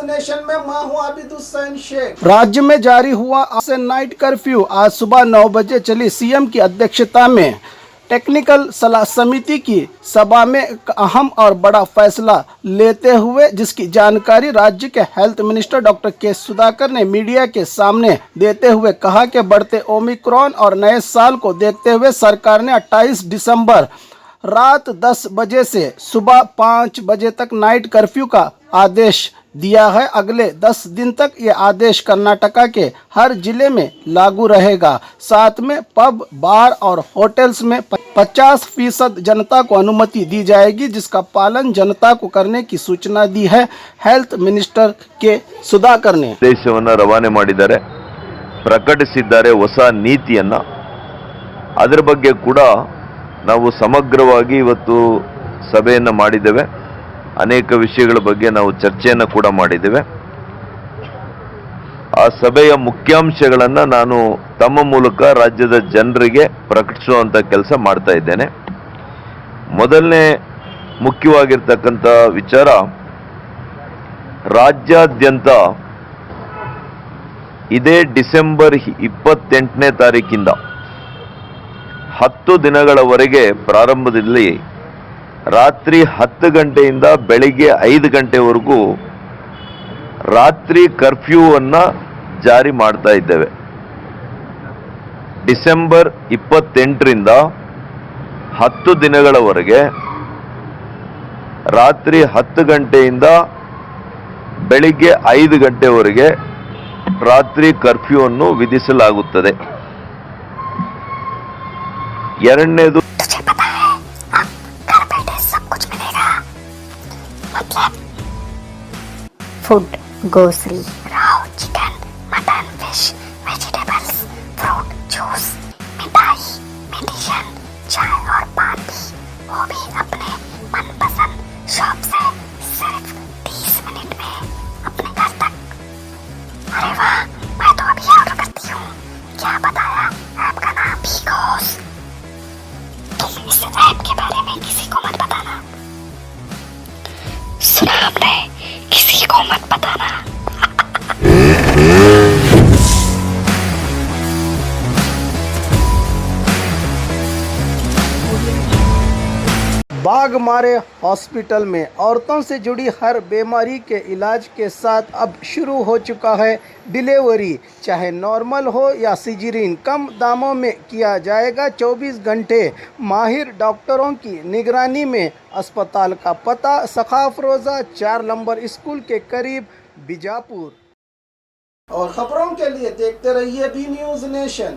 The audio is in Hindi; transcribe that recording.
नेशन में मैं हूं आबिद हुसैन शेख। राज्य में जारी हुआ आज से नाइट कर्फ्यू। आज सुबह 9 बजे चली सीएम की अध्यक्षता में टेक्निकल सलाह समिति की सभा में अहम और बड़ा फैसला लेते हुए जिसकी जानकारी राज्य के हेल्थ मिनिस्टर डॉक्टर के सुधाकर ने मीडिया के सामने देते हुए कहा कि बढ़ते ओमिक्रॉन और नए साल को देखते हुए सरकार ने 28 दिसंबर रात 10 बजे से सुबह 5 बजे तक नाइट कर्फ्यू का आदेश दिया है। अगले 10 दिन तक ये आदेश कर्नाटका के हर जिले में लागू रहेगा। साथ में पब, बार और होटल्स में 50% जनता को अनुमति दी जाएगी, जिसका पालन जनता को करने की सूचना दी है हेल्थ मिनिस्टर के सुधाकर ने। ಆದೇಶವನ್ನು ರವಾನೆ ಮಾಡಿದ್ದಾರೆ, ಪ್ರಕಟಿಸಿದ್ದಾರೆ ಹೊಸ ನೀತಿಯನ್ನ। ಅದರ ಬಗ್ಗೆ ಕೂಡ ನಾವು ಸಮಗ್ರವಾಗಿ ಇವತ್ತು ಸಭೆಯನ್ನು ಮಾಡಿದ್ದೇವೆ। ಅನೇಕ ವಿಷಯಗಳ ಬಗ್ಗೆ ನಾವು ಚರ್ಚೆಯನ್ನು ಕೂಡ ಮಾಡಿದ್ದೇವೆ। ಆ ಸಭೆಯ ಮುಖ್ಯಾಂಶಗಳನ್ನು ನಾನು ತಮ್ಮ ಮೂಲಕ ರಾಜ್ಯದ ಜನರಿಗೆ ಪ್ರಕಟಿಸುವಂತ ಕೆಲಸ ಮಾಡ್ತಾ ಇದ್ದೇನೆ। ಮೊದಲನೇ ಮುಖ್ಯವಾಗಿರತಕ್ಕಂತ ವಿಚಾರ, ರಾಜ್ಯಾದ್ಯಂತ ಇದೇ ಡಿಸೆಂಬರ್ 28ನೇ ತಾರೀಕಿಂದ 10 ದಿನಗಳವರೆಗೆ ಪ್ರಾರಂಭದಲ್ಲಿ ರಾತ್ರಿ 10 ಗಂಟೆಯಿಂದ ಬೆಳಿಗ್ಗೆ 5 ಗಂಟೆವರೆಗೂ ರಾತ್ರಿ ಕರ್ಫ್ಯೂವನ್ನು ಜಾರಿ ಮಾಡ್ತಾ ಇದ್ದೇವೆ। ಡಿಸೆಂಬರ್ 28ರಿಂದ 10 ದಿನಗಳವರೆಗೆ ರಾತ್ರಿ 10 ಗಂಟೆಯಿಂದ ಬೆಳಿಗ್ಗೆ 5 ಗಂಟೆವರೆಗೆ ರಾತ್ರಿ ಕರ್ಫ್ಯೂವನ್ನು ವಿಧಿಸಲಾಗುತ್ತದೆ। ಎರಡನೇದು, food, grocery, Rao, chicken, mutton, fish, vegetables, fruit, juice, मिठाई, मेडिसिन, चाय और पान भी, वो भी अपने मनपसंद शॉप से सिर्फ 30 मिनट में अपने घर तक। अरे वाह, मैं तो अभी ऑर्डर करती हूँ। क्या बताया? ऐप का नाम बिगोस। तुम इस ऐप के बारे में किसी को मत बताना। सुना हमने? किसी को मत बताना। बाघ मारे हॉस्पिटल में औरतों से जुड़ी हर बीमारी के इलाज के साथ अब शुरू हो चुका है डिलीवरी। चाहे नॉर्मल हो या सिजेरियन, कम दामों में किया जाएगा। 24 घंटे माहिर डॉक्टरों की निगरानी में। अस्पताल का पता सखाफ रोज़ा 4 नंबर स्कूल के करीब, बीजापुर। और खबरों के लिए देखते रहिए बी न्यूज़ नेशन।